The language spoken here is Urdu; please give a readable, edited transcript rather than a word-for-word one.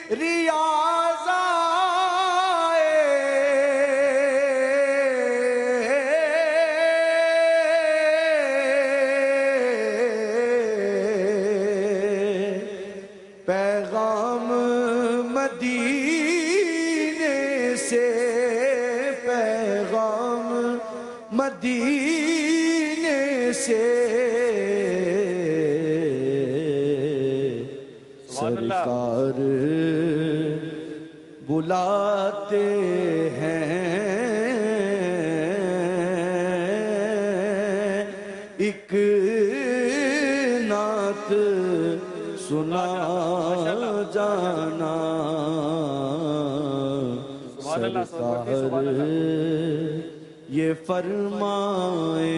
ریاض پیغام مدینے سے، پیغام مدینے سے، سرکار بلاتے ہیں، ایک نعت سنا جانا، سرکار یہ فرمائیں